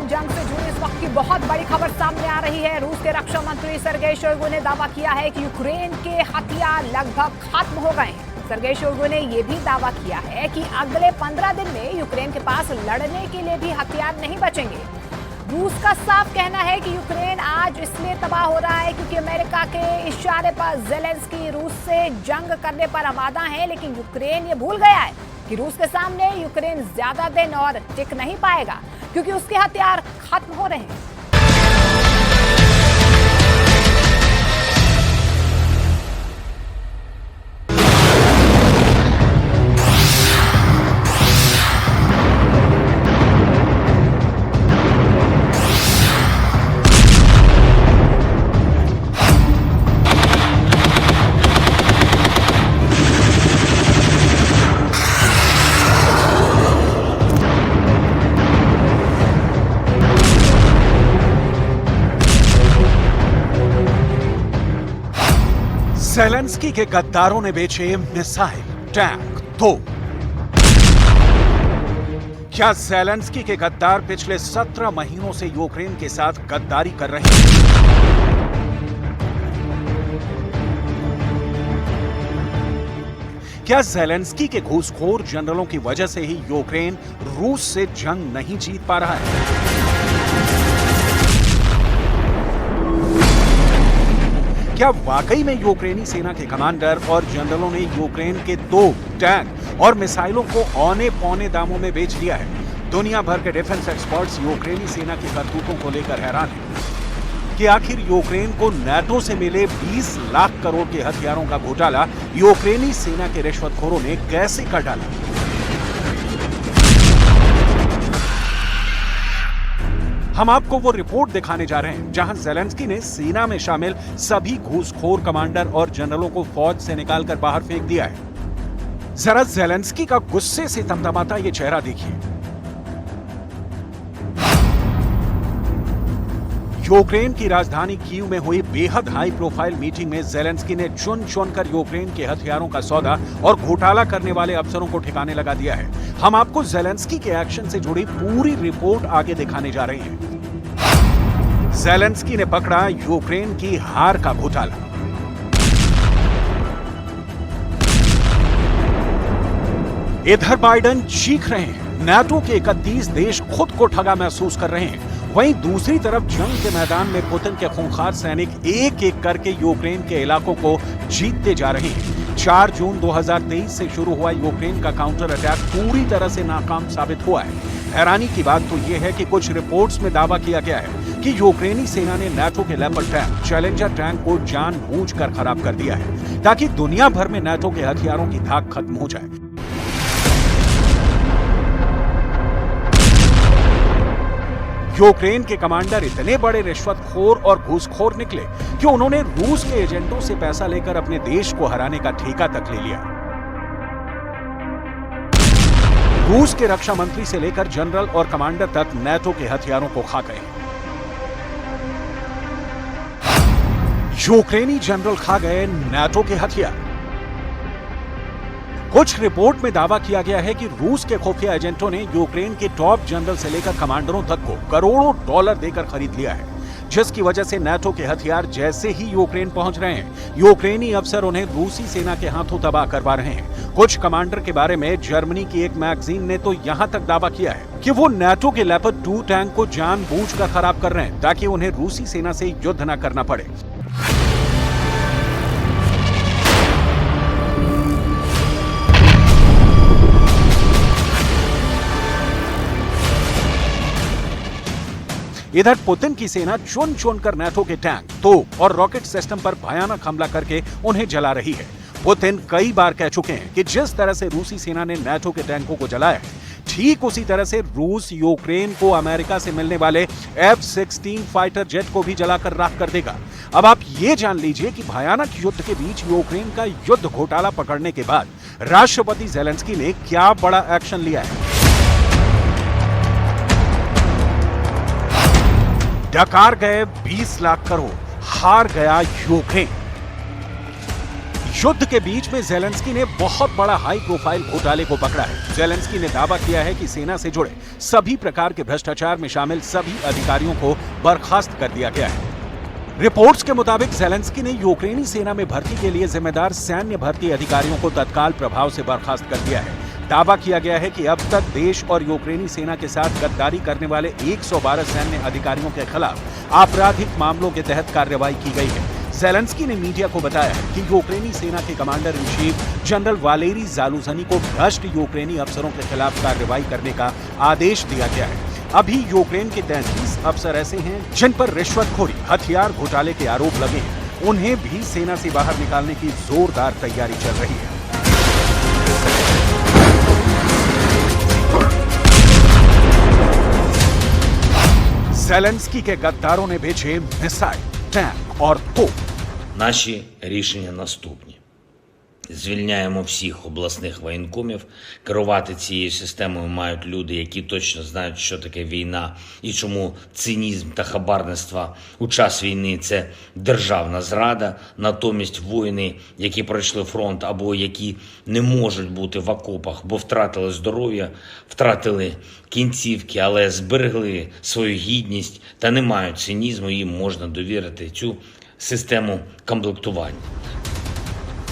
Ukraine जंग से जुड़ी इस वक्त की बहुत बड़ी खबर सामने आ रही है। रूस के रक्षा मंत्री सर्गेई शोइगु ने दावा किया है कि यूक्रेन के हथियार लगभग खत्म हो गए हैं। सर्गेई शोइगु ने यह भी दावा किया है कि अगले 15 दिन में यूक्रेन के पास लड़ने के लिए भी हथियार नहीं बचेंगे। रूस का साफ कहना है कि यूक्रेन आज इसलिए तबाह हो रहा है क्योंकि अमेरिका के इशारे पर ज़ेलेंस्की रूस से जंग करने पर आमादा है, लेकिन यूक्रेन ये भूल गया है कि रूस के सामने यूक्रेन ज्यादा दिन और टिक नहीं पाएगा क्योंकि उसके हथियार खत्म हो रहे हैं। ज़ेलेंस्की के गद्दारों ने बेचे मिसाइल, टैंक, तोप। क्या ज़ेलेंस्की के गद्दार पिछले 17 महीनों से यूक्रेन के साथ गद्दारी कर रहे हैं? क्या ज़ेलेंस्की के घूसखोर जनरलों की वजह से ही यूक्रेन रूस से जंग नहीं जीत पा रहा है? क्या वाकई में यूक्रेनी सेना के कमांडर और जनरलों ने यूक्रेन के तोप, टैंक और मिसाइलों को औने पौने दामों में बेच दिया है? दुनिया भर के डिफेंस एक्सपर्ट्स यूक्रेनी सेना की करतूतों को लेकर हैरान हैं कि आखिर यूक्रेन को नाटो से मिले 20 लाख करोड़ के हथियारों का घोटाला यूक्रेनी सेना के रिश्वतखोरों ने कैसे कर डाला। हम आपको वो रिपोर्ट दिखाने जा रहे हैं जहां ज़ेलेंस्की ने सेना में शामिल सभी घूसखोर कमांडर और जनरलों को फौज से निकालकर बाहर फेंक दिया है। जरा ज़ेलेंस्की का गुस्से से तमतमाता ये चेहरा देखिए। यूक्रेन की राजधानी कीव में हुई बेहद हाई प्रोफाइल मीटिंग में ज़ेलेंस्की ने चुन चुनकर यूक्रेन के हथियारों का सौदा और घोटाला करने वाले अफसरों को ठिकाने लगा दिया है। हम आपको ज़ेलेंस्की के एक्शन से जुड़ी पूरी रिपोर्ट आगे दिखाने जा रहे हैं। ज़ेलेंस्की ने पकड़ा यूक्रेन की हार का घोटाला। इधर बाइडेन चीख रहे हैं, नाटो के 31 देश खुद को ठगा महसूस कर रहे हैं। वहीं दूसरी तरफ जंग के मैदान में पुतिन के खूंखार सैनिक एक एक करके यूक्रेन के इलाकों को जीतते जा रहे हैं। 4 जून 2023 से शुरू हुआ यूक्रेन का काउंटर अटैक पूरी तरह से नाकाम साबित हुआ है। हैरानी की बात तो यह है कि कुछ रिपोर्ट्स में दावा किया गया है कि यूक्रेनी सेना ने नाटो के लेपर्ड टैंक, चैलेंजर टैंक को जानबूझकर खराब कर दिया है ताकि दुनिया भर में नाटो के हथियारों की धाक खत्म हो जाए। यूक्रेन के कमांडर इतने बड़े रिश्वतखोर और घूसखोर निकले कि उन्होंने रूस के एजेंटों से पैसा लेकर अपने देश को हराने का ठेका तक ले लिया। रूस के रक्षा मंत्री से लेकर जनरल और कमांडर तक नाटो के हथियारों को खा गए। यूक्रेनी जनरल खा गए नाटो के हथियार। कुछ रिपोर्ट में दावा किया गया है कि रूस के खुफिया एजेंटों ने यूक्रेन के टॉप जनरल से लेकर कमांडरों तक को करोड़ों डॉलर देकर खरीद लिया है, जिसकी वजह से नाटो के हथियार जैसे ही यूक्रेन पहुंच रहे हैं, यूक्रेनी अफसर उन्हें रूसी सेना के हाथों तबाह करवा रहे हैं। कुछ कमांडर के बारे में जर्मनी की एक मैगजीन ने तो यहां तक दावा किया है कि वो नाटो के लेपर्ड 2 टैंक को जानबूझकर खराब कर रहे हैं ताकि उन्हें रूसी सेना से युद्ध न करना पड़े। इधर पुतिन की सेना चुन चुनकर नाटो के टैंक, तोप और रॉकेट सिस्टम पर भयानक हमला करके उन्हें जला रही है। पुतिन कई बार कह चुके हैं कि जिस तरह से रूसी सेना ने नाटो के टैंकों को जलाया है, ठीक उसी तरह से रूस यूक्रेन को अमेरिका से मिलने वाले F-16 फाइटर जेट को भी जलाकर राख कर देगा। अब आप ये जान लीजिए कि भयानक युद्ध के बीच यूक्रेन का युद्ध घोटाला पकड़ने के बाद राष्ट्रपति ज़ेलेंस्की ने क्या बड़ा एक्शन लिया है। डकार गए 20 लाख करोड़, हार गया यूक्रेन। युद्ध के बीच में जेलेंस्की ने बहुत बड़ा हाई प्रोफाइल घोटाले को पकड़ा है। जेलेंस्की ने दावा किया है कि सेना से जुड़े सभी प्रकार के भ्रष्टाचार में शामिल सभी अधिकारियों को बर्खास्त कर दिया गया है। रिपोर्ट्स के मुताबिक जेलेंस्की ने यूक्रेनी सेना में भर्ती के लिए जिम्मेदार सैन्य भर्ती अधिकारियों को तत्काल प्रभाव से बर्खास्त कर दिया है। दावा किया गया है कि अब तक देश और यूक्रेनी सेना के साथ गद्दारी करने वाले 112 सैन्य अधिकारियों के खिलाफ आपराधिक मामलों के तहत कार्रवाई की गई है। जेलेंस्की ने मीडिया को बताया कि यूक्रेनी सेना के commander in chief general Valery Zaluzhny को भ्रष्ट यूक्रेनी अफसरों के खिलाफ कार्रवाई करने का आदेश दिया गया है। अभी यूक्रेन के 33 अफसर ऐसे हैं जिन पर रिश्वतखोरी, हथियार घोटाले के आरोप लगे हैं। उन्हें भी सेना से बाहर निकालने की जोरदार तैयारी चल रही है। जेलेंस्की के गद्दारों ने भेजे मिसाइल, टैंक और तोप। Наші рішення наступні. Звільняємо всіх обласних воєнкомів. Керувати цією системою мають люди, які точно знають, що таке війна і чому цинізм та хабарництво у час війни – це державна зрада. Натомість воїни, які пройшли фронт або які не можуть бути в окопах, бо втратили здоров'я, втратили кінцівки, але зберегли свою гідність та не мають цинізму, їм можна довірити цю систему комплектування.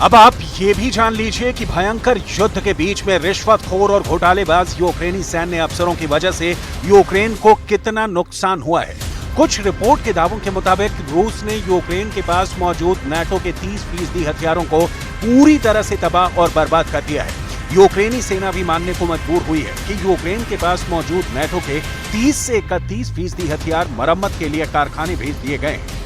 अब आप ये भी जान लीजिए कि भयंकर युद्ध के बीच में रिश्वतखोर और घोटालेबाज यूक्रेनी सैन्य अफसरों की वजह से यूक्रेन को कितना नुकसान हुआ है। कुछ रिपोर्ट के दावों के मुताबिक रूस ने यूक्रेन के पास मौजूद नाटो के 30% हथियारों को पूरी तरह से तबाह और बर्बाद कर दिया है। यूक्रेनी सेना भी मानने को मजबूर हुई है कि यूक्रेन के पास मौजूद नाटो के 30 से 31% हथियार मरम्मत के लिए कारखाने भेज दिए गए हैं।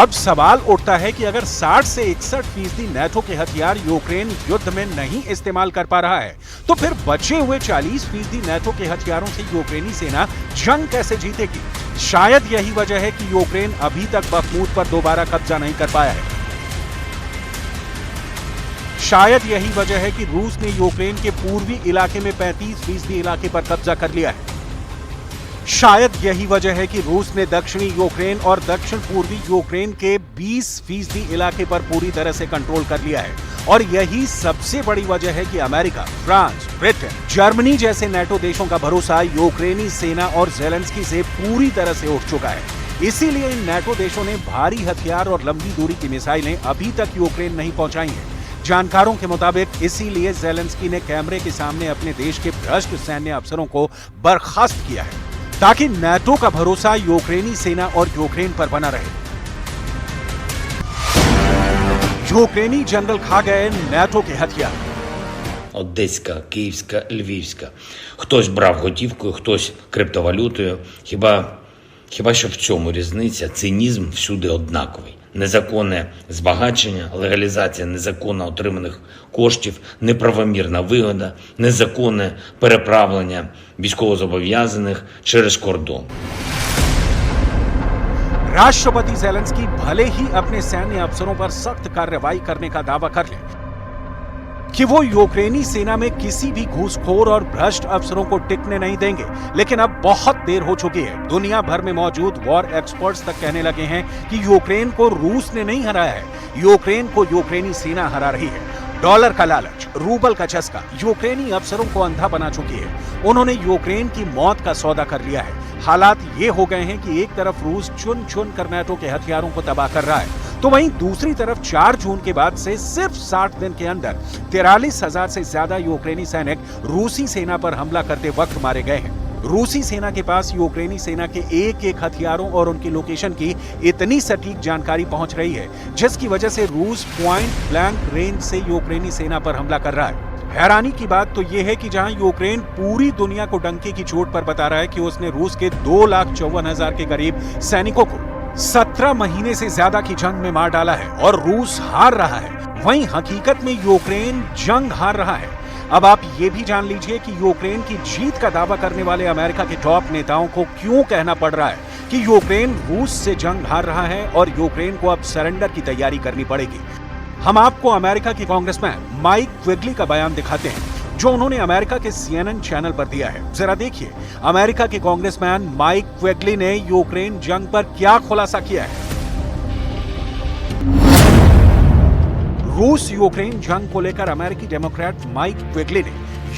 अब सवाल उठता है कि अगर 60 से 61% नाटो के हथियार यूक्रेन युद्ध में नहीं इस्तेमाल कर पा रहा है, तो फिर बचे हुए 40% नाटो के हथियारों से यूक्रेनी सेना जंग कैसे जीतेगी? शायद यही वजह है कि यूक्रेन अभी तक बखमूत पर दोबारा कब्जा नहीं कर पाया है। शायद यही वजह है कि रूस ने यूक्रेन के पूर्वी इलाके में 35% इलाके पर कब्जा कर लिया है। शायद यही वजह है कि रूस ने दक्षिणी यूक्रेन और दक्षिण पूर्वी यूक्रेन के 20% इलाके पर पूरी तरह से कंट्रोल कर लिया है। और यही सबसे बड़ी वजह है कि अमेरिका, फ्रांस, ब्रिटेन, जर्मनी जैसे नाटो देशों का भरोसा यूक्रेनी सेना और जेलेंस्की से पूरी तरह से उठ चुका है। इसीलिए इन नाटो देशों ने भारी हथियार और लंबी दूरी की मिसाइलें अभी तक यूक्रेन नहीं पहुंचाई हैं। जानकारों के मुताबिक इसीलिए जेलेंस्की ने कैमरे के सामने अपने देश के भ्रष्ट सैन्य अफसरों को बर्खास्त किया है, ताकि नाटो का भरोसा यूक्रेनी सेना और यूक्रेन पर बना रहे। यूक्रेनी जनरल खा गए नाटो के हथियार। Одеська, Київська, Львівська. Хтось брав готівкою, хтось криптовалютою. Хіба що в цьому різниця? Цинізм всюди однаковий. Незаконне збагачення, легалізація незаконно отриманих коштів, неправомірна вигода, незаконне переправлення військовозобов'язаних через кордон. राष्ट्रपति जेलेंस्की भले ही अपने सैन्य अफसरों पर सख्त कार्रवाई करने का दावा कर ले कि वो यूक्रेनी सेना में किसी भी घूसखोर और भ्रष्ट अफसरों को टिकने नहीं देंगे, लेकिन अब बहुत देर हो चुकी है। दुनिया भर में मौजूद वॉर एक्सपर्ट्स तक कहने लगे हैं कि यूक्रेन को रूस ने नहीं हराया है, यूक्रेन को यूक्रेनी सेना हरा रही है। डॉलर का लालच, रूबल का चस्का यूक्रेनी अफसरों को अंधा बना चुकी है। उन्होंने यूक्रेन की मौत का सौदा कर लिया है। हालात ये हो गए हैं कि एक तरफ रूस चुन चुन कर नाटो के हथियारों को तबाह कर रहा है, तो वहीं दूसरी तरफ 4 जून के बाद से सिर्फ 60 दिन के अंदर 43,000 से ज्यादा यूक्रेनी सैनिक रूसी सेना पर हमला करते वक्त मारे गए हैं। रूसी सेना के पास यूक्रेनी सेना के एक हथियारों और उनकी लोकेशन की इतनी सटीक जानकारी पहुंच रही है, जिसकी वजह से रूस पॉइंट ब्लैंक रेंज से यूक्रेनी सेना पर हमला कर रहा है। हैरानी की बात तो यह है कि जहां यूक्रेन पूरी दुनिया को डंके की चोट पर बता रहा है कि उसने रूस के 2,54,000 के करीब सैनिकों को 17 महीने से ज्यादा की जंग में मार डाला है और रूस हार रहा है, वहीं हकीकत में यूक्रेन जंग हार रहा है। अब आप ये भी जान लीजिए कि यूक्रेन की जीत का दावा करने वाले अमेरिका के टॉप नेताओं को क्यों कहना पड़ रहा है कि यूक्रेन रूस से जंग हार रहा है और यूक्रेन को अब सरेंडर की तैयारी करनी पड़ेगी। हम आपको अमेरिका के कांग्रेसमैन माइक क्विगली का बयान दिखाते हैं, जो उन्होंने अमेरिका के CNN चैनल पर दिया है। जरा देखिए अमेरिका के कांग्रेसमैन माइक क्विगली ने यूक्रेन जंग पर क्या खुलासा किया है। रूस यूक्रेन जंग को लेकर अमेरिकी डेमोक्रेट माइक क्विगली ने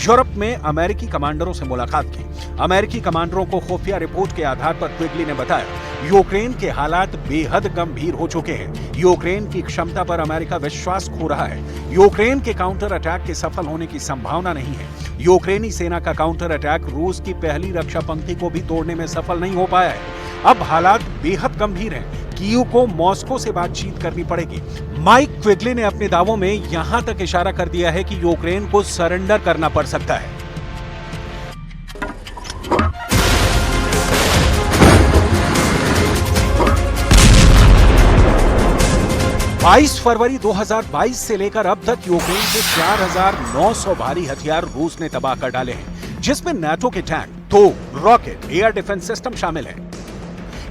यूरोप में अमेरिकी कमांडरों से मुलाकात की। अमेरिकी कमांडरों को खुफिया रिपोर्ट के आधार पर क्विगली ने बताया, यूक्रेन के हालात बेहद गंभीर हो चुके हैं। यूक्रेन की क्षमता पर अमेरिका विश्वास खो रहा है। यूक्रेन के काउंटर अटैक के सफल होने की संभावना नहीं है। यूक्रेनी सेना का काउंटर अटैक रूस की पहली रक्षा पंक्ति को भी तोड़ने में सफल नहीं हो पाया है। अब हालात बेहद गंभीर हैं। कीव को मॉस्को से बातचीत करनी पड़ेगी। माइक क्विगली ने अपने दावों में यहां तक इशारा कर दिया है कि यूक्रेन को सरेंडर करना पड़ सकता है। बाईस फरवरी 2022 से लेकर अब तक यूक्रेन के 4,900 भारी हथियार रूस ने तबाह कर डाले हैं, जिसमें नाटो के टैंक, तोप, रॉकेट, एयर डिफेंस सिस्टम शामिल है।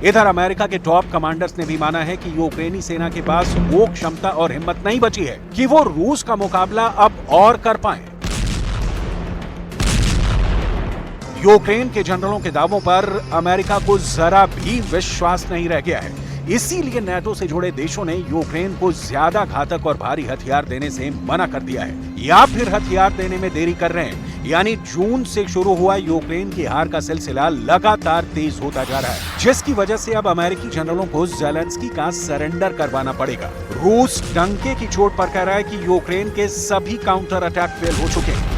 इधर अमेरिका के टॉप कमांडर्स ने भी माना है कि यूक्रेनी सेना के पास वो क्षमता और हिम्मत नहीं बची है कि वो रूस का मुकाबला अब और कर पाए। यूक्रेन के जनरलों के दावों पर अमेरिका को जरा भी विश्वास नहीं रह गया है। इसीलिए नाटो से जुड़े देशों ने यूक्रेन को ज्यादा घातक और भारी हथियार देने से मना कर दिया है, या फिर हथियार देने में देरी कर रहे हैं। यानी जून से शुरू हुआ यूक्रेन की हार का सिलसिला लगातार तेज होता जा रहा है, जिसकी वजह से अब अमेरिकी जनरलों को ज़ेलेंस्की का सरेंडर करवाना पड़ेगा। रूस डंके की चोट पर कह रहा है कि यूक्रेन के सभी काउंटर अटैक फेल हो चुके हैं।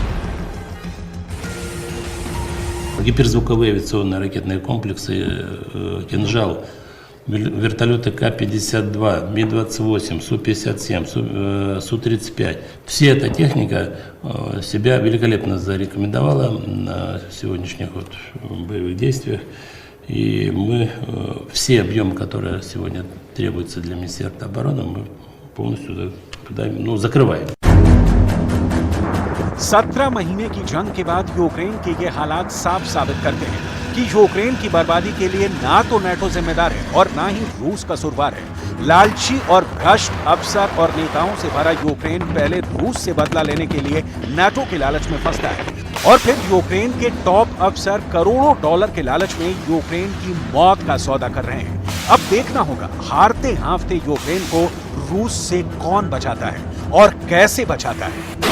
Гиперзвуковые авиационные ракетные комплексы «Кинжал», вертолеты К-52, Ми-28, Су-57, Су-35. Вся эта техника себя великолепно зарекомендовала на сегодняшних боевых действиях. И мы все объемы, которые сегодня требуются для Министерства обороны, мы полностью закрываем. 17 महीने की जंग के बाद यूक्रेन के ये हालात साफ साबित करते हैं कि यूक्रेन की बर्बादी के लिए ना तो नाटो जिम्मेदार है और ना ही रूस कसूरवार है। लालची और भ्रष्ट अफसर और नेताओं से भरा यूक्रेन पहले रूस से बदला लेने के लिए नाटो के लालच में फंसता है, और फिर यूक्रेन के टॉप अफसर करोड़ों डॉलर के लालच में यूक्रेन की मौत का सौदा कर रहे हैं। अब देखना होगा हारते हांफते यूक्रेन को रूस से कौन बचाता है और कैसे बचाता है।